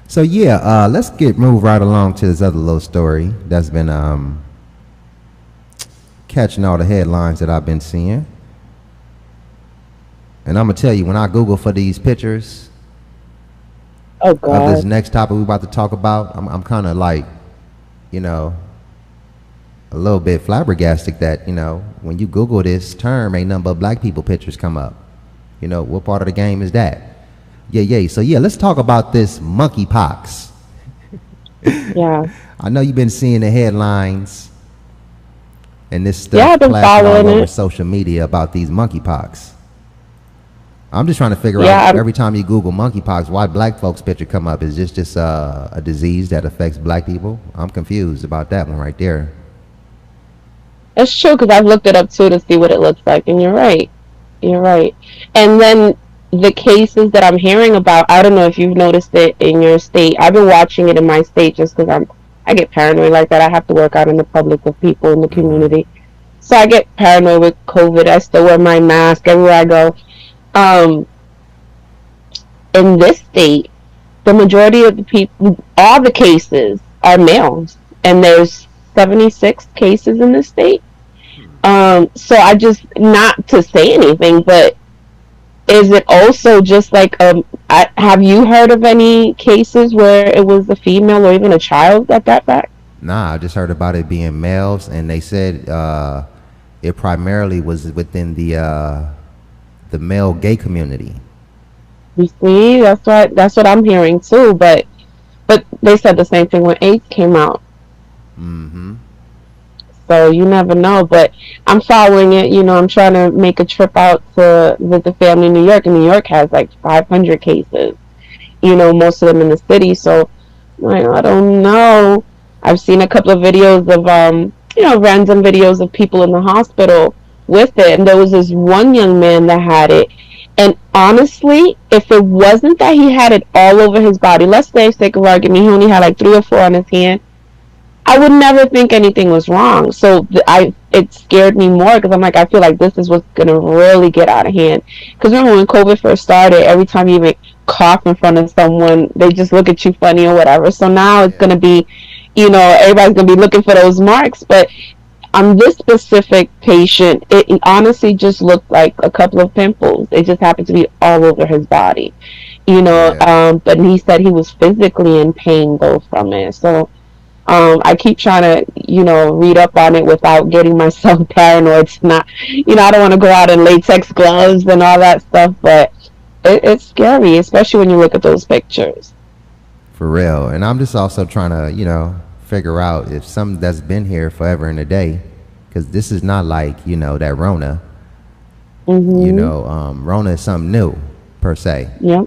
So yeah, let's move right along to this other little story that's been catching all the headlines that I've been seeing. And I'm gonna tell you, when I Google for these pictures Oh of this God. next topic we're about to talk about, I'm kind of like, you know, a little bit flabbergasted that, when you Google this term, ain't nothing but black people pictures come up. What part of the game is that? Yeah. So yeah, let's talk about this monkeypox. Yeah. I know you've been seeing the headlines and this Yeah, stuff I've been flashing all following over it. social media about these monkeypox. I'm just trying to figure Yeah, out, every time you Google monkeypox, why black folks picture come up. Is this just a disease that affects black people? I'm confused about that one right there. it's true because I've looked it up too to see what it looks like, and you're right. You're right. And then the cases that I'm hearing about, I don't know if you've noticed it in your state. I've been watching it in my state just because I get paranoid like that. I have to work out in the public with people in the Hmm. community, so I get paranoid with COVID. I still wear my mask everywhere I go. Um, in this state, the majority of the people, all the cases are males, and there's 76 cases in this state. So I just, not to say anything, but is it also just like, have you heard of any cases where it was a female or even a child that got back? Nah, I just heard about it being males, and they said it primarily was within the male gay community. You see, that's what I'm hearing too. But they said the same thing when AIDS came out. Mm-hmm. So you never know. But I'm following it. I'm trying to make a trip out to visit family in New York, and New York has like 500 cases. Most of them in the city. So I don't know. I've seen a couple of videos of random videos of people in the hospital with it, and there was this one young man that had it. And honestly, if it wasn't that he had it all over his body, let's say, sake of argument, he only had like 3 or 4 on his hand, I would never think anything was wrong. So it scared me more because I'm like, I feel like this is what's gonna really get out of hand. Because remember when COVID first started, every time you even cough in front of someone, they just look at you funny or whatever. So now it's Yeah. gonna be, everybody's gonna be looking for those marks. But on this specific patient, it honestly just looked like a couple of pimples. It just happened to be all over his body. Yeah. But he said he was physically in pain though from it. So I keep trying to, read up on it without getting myself paranoid. To not, I don't want to go out in latex gloves and all that stuff, but it's scary, especially when you look at those pictures. For real. And I'm just also trying to, figure out if something that's been here forever and a day, because this is not like, that Rona. Mhm. Rona is something new, per se. Yep.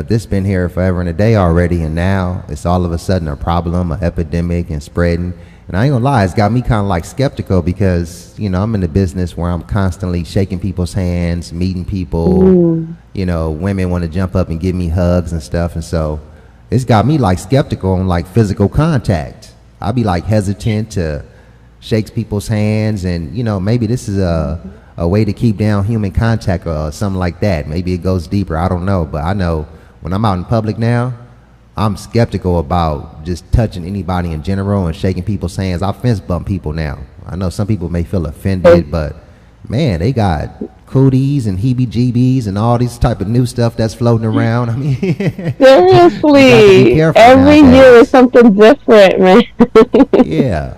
This been here forever and a day already, and now it's all of a sudden a problem, an epidemic, and spreading. And I ain't gonna lie, it's got me kind of like skeptical because I'm in the business where I'm constantly shaking people's hands, meeting people. Mm. Women want to jump up and give me hugs and stuff, and so it's got me like skeptical on like physical contact. I'll be like hesitant to shake people's hands, and maybe this is a way to keep down human contact or something like that. Maybe it goes deeper. I don't know, but I know when I'm out in public now, I'm skeptical about just touching anybody in general and shaking people's hands. I fist bump people now. I know some people may feel offended, but man, they got cooties and heebie-jeebies and all these type of new stuff that's floating around. I mean, you got to be Seriously, careful every year is nowadays. something different, man. Yeah.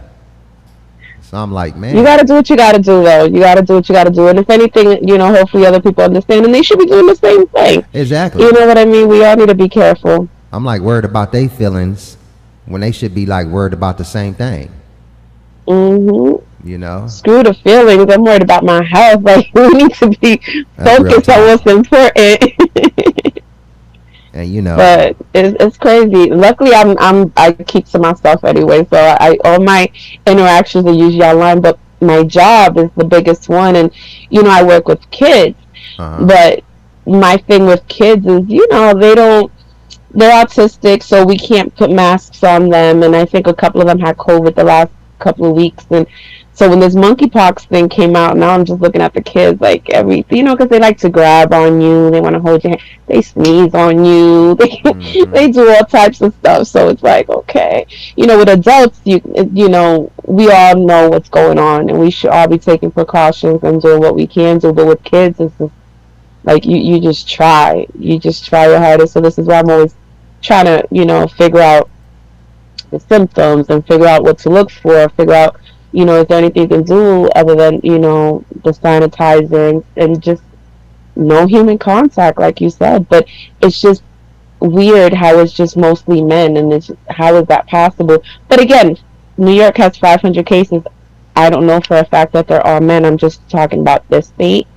So I'm like, You man, got to do what you got to do, though. You got to do what you got to do. And if anything, hopefully other people understand, and they should be doing the same thing. exactly. You know what I mean? We all need to be careful. I'm like worried about their feelings when they should be like worried about the same thing, Hmm. you know? Screw the feelings. I'm worried about my health. Like, we need to be That's real focused on talk. what's important. And But it's crazy. Luckily, I keep to myself anyway. So I all my interactions are usually online. But my job is the biggest one, and I work with kids. uh-huh. But my thing with kids is, they're autistic, so we can't put masks on them. And I think a couple of them had COVID the last couple of weeks. And so when this monkeypox thing came out, now I'm just looking at the kids like because they like to grab on you, they want to hold your hand, they sneeze on you, Mm-hmm. they do all types of stuff. So it's like, okay, with adults, we all know what's going on, and we should all be taking precautions and doing what we can do. But with kids, it's just like you just try your hardest. So this is why I'm always trying to figure out the symptoms and figure out what to look for, figure out, is there anything you can do other than, the sanitizer and just no human contact, like you said. But it's just weird how it's just mostly men, and how is that possible? But again, New York has 500 cases. I don't know for a fact that they're all men. I'm just talking about this state.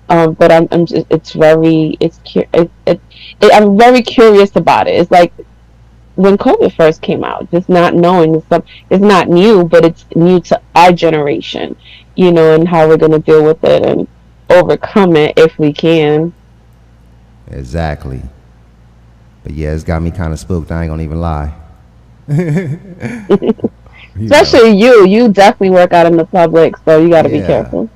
But I'm just, I'm very curious about it. It's like when COVID first came out, just not knowing stuff. It's not new, but it's new to our generation, and how we're gonna deal with it and overcome it if we can. Exactly. But yeah, it's got me kind of spooked. I ain't gonna even lie. You know. Especially you definitely work out in the public, so you got to be Yeah. careful.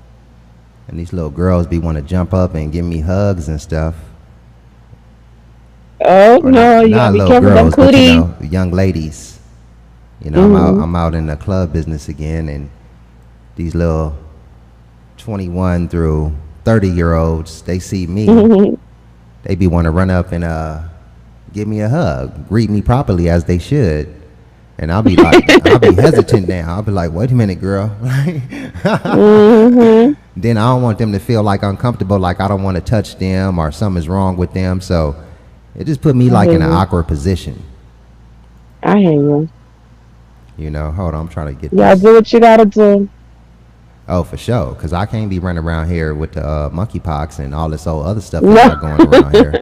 And these little girls be want to jump up and give me hugs and stuff. Oh Or no, you got not to be little careful, them girls, but cooties. young ladies. Mhm. I'm out in the club business again, and these little 21 through 30-year-olds, they see me, Mhm. they be want to run up and give me a hug, greet me properly as they should. And I'll be hesitant now. I'll be like, wait a minute, girl. Mhm. Then I don't want them to feel like uncomfortable, like I don't want to touch them or something's wrong with them. So it just put me I like hear in an you. awkward position. I hear you. Hold on, I'm trying to get You gotta this. do what you gotta do. Oh, for sure, because I can't be running around here with the monkeypox and all this old other stuff they No. got going around here.